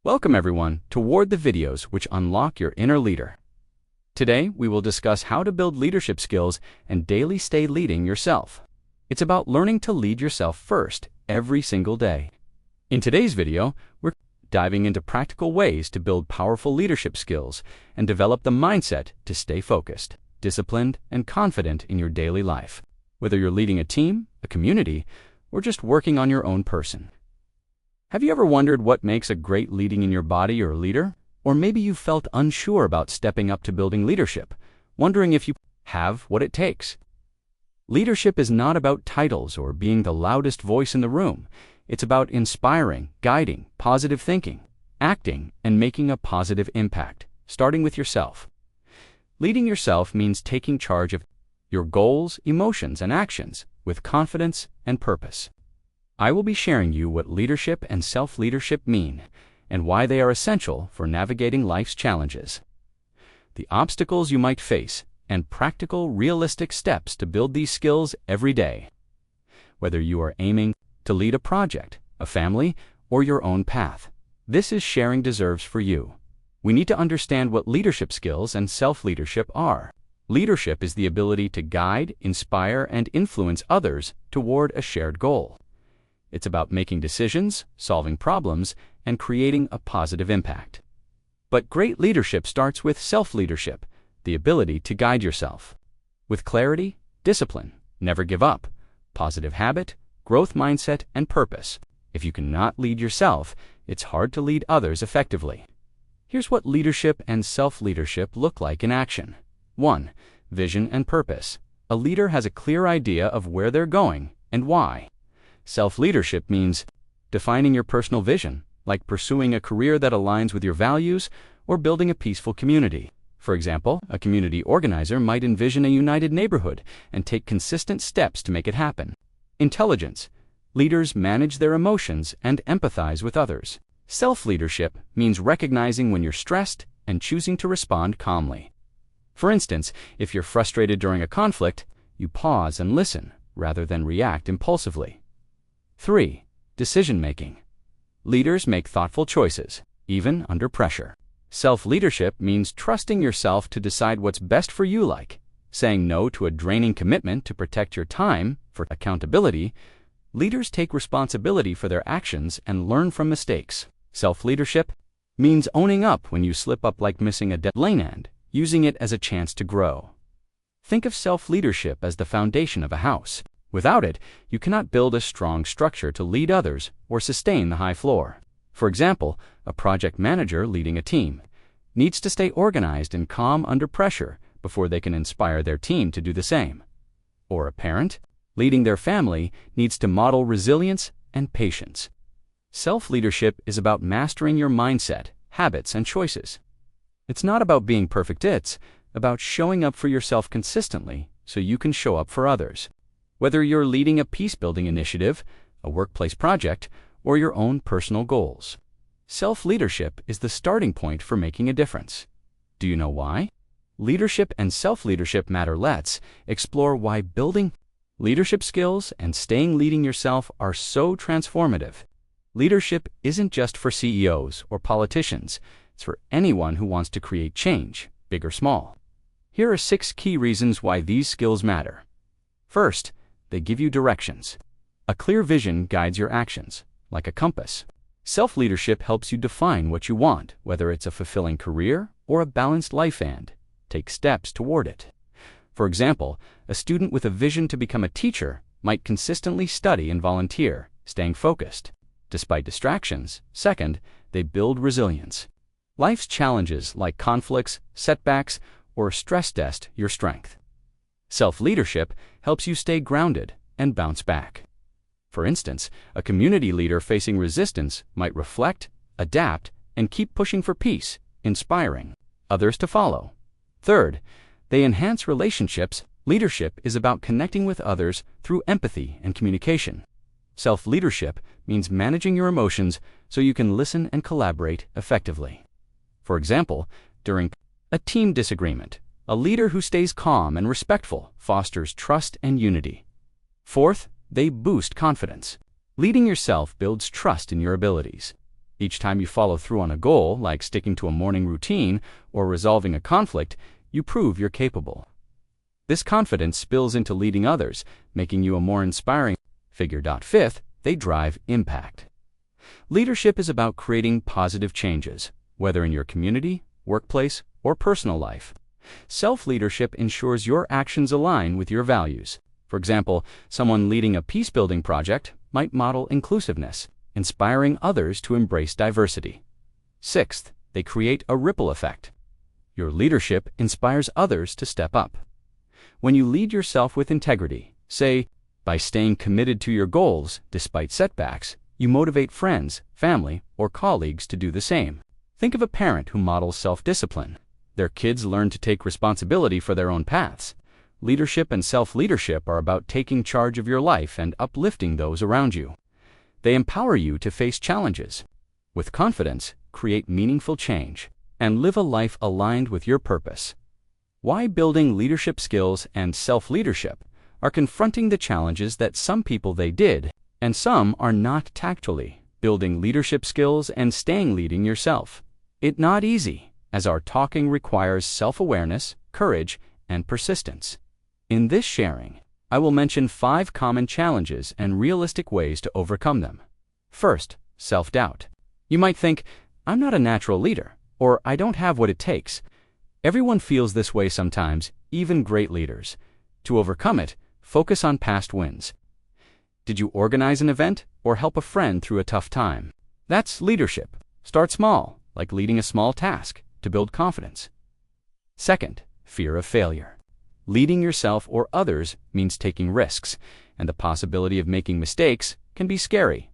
Welcome everyone toward the videos which unlock your inner leader. Today, we will discuss how to build leadership skills and daily stay leading yourself. It's about learning to lead yourself first every single day. In today's video, we're diving into practical ways to build powerful leadership skills and develop the mindset to stay focused, disciplined, and confident in your daily life, whether you're leading a team, a community, or just working on your own person. Have you ever wondered what makes a great leading in your body or leader? Or maybe you felt unsure about stepping up to building leadership, wondering if you have what it takes. Leadership is not about titles or being the loudest voice in the room. It's about inspiring, guiding, positive thinking, acting, and making a positive impact, starting with yourself. Leading yourself means taking charge of your goals, emotions, and actions with confidence and purpose. I will be sharing you what leadership and self-leadership mean and why they are essential for navigating life's challenges, the obstacles you might face, and practical, realistic steps to build these skills every day. Whether you are aiming to lead a project, a family, or your own path, this is Sharing Deserves for you. We need to understand what leadership skills and self-leadership are. Leadership is the ability to guide, inspire, and influence others toward a shared goal. It's about making decisions, solving problems, and creating a positive impact. But great leadership starts with self-leadership, the ability to guide yourself. With clarity, discipline, never give up, positive habit, growth mindset, and purpose. If you cannot lead yourself, it's hard to lead others effectively. Here's what leadership and self-leadership look like in action. 1. Vision and purpose. A leader has a clear idea of where they're going and why. Self-leadership means defining your personal vision, like pursuing a career that aligns with your values or building a peaceful community. For example, a community organizer might envision a united neighborhood and take consistent steps to make it happen. Intelligence. Leaders manage their emotions and empathize with others. Self-leadership means recognizing when you're stressed and choosing to respond calmly. For instance, if you're frustrated during a conflict, you pause and listen rather than react impulsively. 3. Decision-making. Leaders make thoughtful choices, even under pressure. Self-leadership means trusting yourself to decide what's best for you, like saying no to a draining commitment to protect your time. For accountability, leaders take responsibility for their actions and learn from mistakes. Self-leadership means owning up when you slip up, like missing a deadline and using it as a chance to grow. Think of self-leadership as the foundation of a house. Without it, you cannot build a strong structure to lead others or sustain the high floor. For example, a project manager leading a team needs to stay organized and calm under pressure before they can inspire their team to do the same. Or a parent leading their family needs to model resilience and patience. Self-leadership is about mastering your mindset, habits, and choices. It's not about being perfect, it's about showing up for yourself consistently so you can show up for others. Whether you're leading a peace-building initiative, a workplace project, or your own personal goals, self-leadership is the starting point for making a difference. Do you know why? Leadership and self-leadership matter. Let's explore why building leadership skills and staying leading yourself are so transformative. Leadership isn't just for CEOs or politicians. It's for anyone who wants to create change, big or small. Here are 6 key reasons why these skills matter. First, they give you directions. A clear vision guides your actions, like a compass. Self-leadership helps you define what you want, whether it's a fulfilling career or a balanced life, and take steps toward it. For example, a student with a vision to become a teacher might consistently study and volunteer, staying focused despite distractions. Second, they build resilience. Life's challenges, like conflicts, setbacks, or stress, test your strength. Self-leadership helps you stay grounded and bounce back. For instance, a community leader facing resistance might reflect, adapt, and keep pushing for peace, inspiring others to follow. Third, they enhance relationships. Leadership is about connecting with others through empathy and communication. Self-leadership means managing your emotions so you can listen and collaborate effectively. For example, during a team disagreement, a leader who stays calm and respectful fosters trust and unity. Fourth, they boost confidence. Leading yourself builds trust in your abilities. Each time you follow through on a goal, like sticking to a morning routine or resolving a conflict, you prove you're capable. This confidence spills into leading others, making you a more inspiring figure. Fifth, they drive impact. Leadership is about creating positive changes, whether in your community, workplace, or personal life. Self-leadership ensures your actions align with your values. For example, someone leading a peace-building project might model inclusiveness, inspiring others to embrace diversity. Sixth, they create a ripple effect. Your leadership inspires others to step up. When you lead yourself with integrity, say, by staying committed to your goals despite setbacks, you motivate friends, family, or colleagues to do the same. Think of a parent who models self-discipline. Their kids learn to take responsibility for their own paths. Leadership and self-leadership are about taking charge of your life and uplifting those around you. They empower you to face challenges. With confidence, create meaningful change, and live a life aligned with your purpose. Why building leadership skills and self-leadership are confronting the challenges that some people they did, and some are not tactfully. Building leadership skills and staying leading yourself. It not easy, as our talking requires self-awareness, courage, and persistence. In this sharing, I will mention 5 common challenges and realistic ways to overcome them. First, self-doubt. You might think, I'm not a natural leader, or I don't have what it takes. Everyone feels this way sometimes, even great leaders. To overcome it, focus on past wins. Did you organize an event or help a friend through a tough time? That's leadership. Start small, like leading a small task, to build confidence. Second, fear of failure. Leading yourself or others means taking risks, and the possibility of making mistakes can be scary.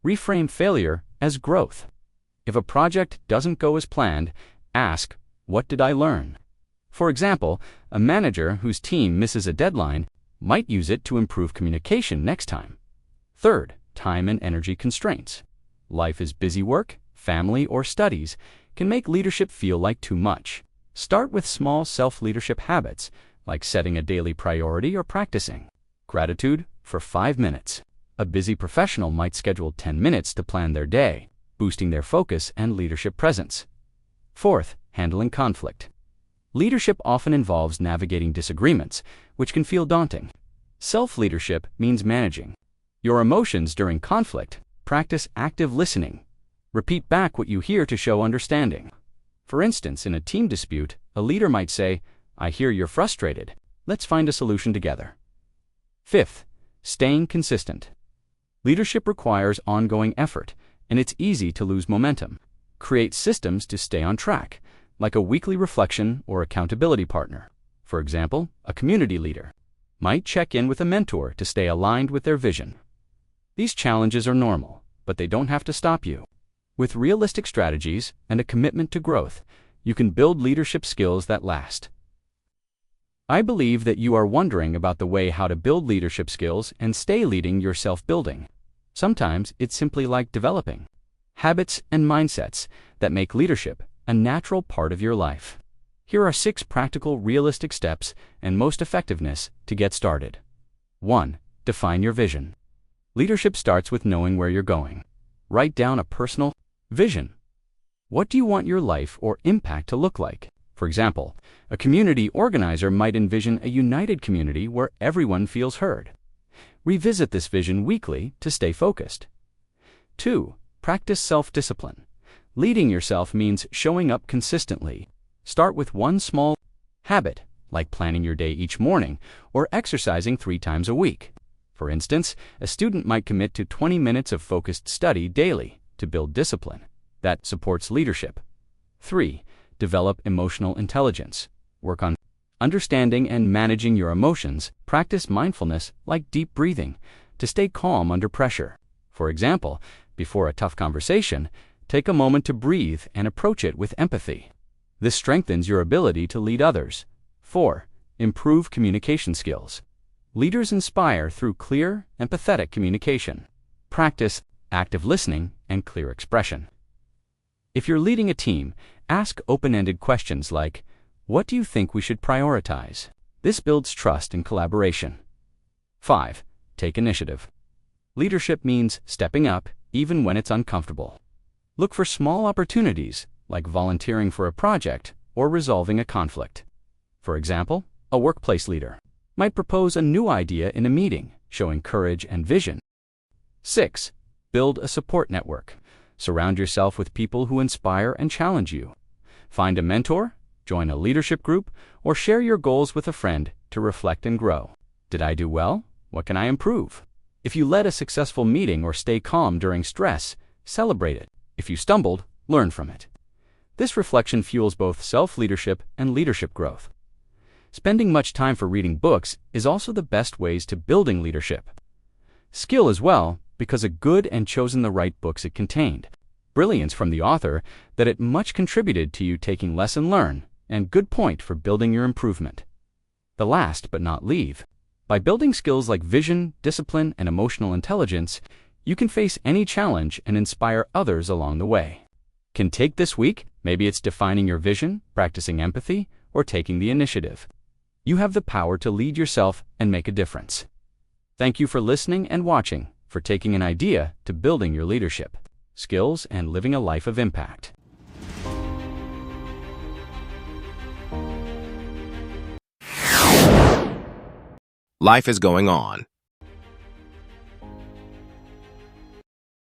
Reframe failure as growth. If a project doesn't go as planned, ask, what did I learn? For example, a manager whose team misses a deadline might use it to improve communication next time. Third, time and energy constraints. Life is busy. Work, family, or studies can make leadership feel like too much. Start with small self-leadership habits, like setting a daily priority or practicing gratitude for 5 minutes. A busy professional might schedule 10 minutes to plan their day, boosting their focus and leadership presence. Fourth, handling conflict. Leadership often involves navigating disagreements, which can feel daunting. Self-leadership means managing your emotions during conflict. Practice active listening. Repeat back what you hear to show understanding. For instance, in a team dispute, a leader might say, I hear you're frustrated. Let's find a solution together. Fifth, staying consistent. Leadership requires ongoing effort, and it's easy to lose momentum. Create systems to stay on track, like a weekly reflection or accountability partner. For example, a community leader might check in with a mentor to stay aligned with their vision. These challenges are normal, but they don't have to stop you. With realistic strategies and a commitment to growth, you can build leadership skills that last. I believe that you are wondering about the way how to build leadership skills and stay leading your self-building. Sometimes it's simply like developing habits and mindsets that make leadership a natural part of your life. Here are 6 practical, realistic steps and most effectiveness to get started. 1. Define your vision. Leadership starts with knowing where you're going. Write down a personal vision. What do you want your life or impact to look like? For example, a community organizer might envision a united community where everyone feels heard. Revisit this vision weekly to stay focused. 2. Practice self-discipline. Leading yourself means showing up consistently. Start with one small habit, like planning your day each morning or exercising 3 times a week. For instance, a student might commit to 20 minutes of focused study daily to build discipline that supports leadership. 3. Develop emotional intelligence. Work on understanding and managing your emotions. Practice mindfulness like deep breathing to stay calm under pressure. For example, before a tough conversation, take a moment to breathe and approach it with empathy. This strengthens your ability to lead others. 4. Improve communication skills. Leaders inspire through clear, empathetic communication. Practice active listening and clear expression. If you're leading a team, ask open-ended questions like, what do you think we should prioritize? This builds trust and collaboration. 5. Take initiative. Leadership means stepping up even when it's uncomfortable. Look for small opportunities, like volunteering for a project or resolving a conflict. For example, a workplace leader might propose a new idea in a meeting, showing courage and vision. 6. Build a support network. Surround yourself with people who inspire and challenge you. Find a mentor, join a leadership group, or share your goals with a friend to reflect and grow. Did I do well? What can I improve? If you led a successful meeting or stay calm during stress, celebrate it. If you stumbled, learn from it. This reflection fuels both self-leadership and leadership growth. Spending much time for reading books is also the best ways to building leadership. Skill as well, because a good and chosen the right books it contained. Brilliance from the author that it much contributed to you taking lesson learn, and good point for building your improvement. The last but not least, by building skills like vision, discipline, and emotional intelligence, you can face any challenge and inspire others along the way. Can take this week? Maybe it's defining your vision, practicing empathy, or taking the initiative. You have the power to lead yourself and make a difference. Thank you for listening and watching, for taking an idea to building your leadership skills and living a life of impact. Life is going on.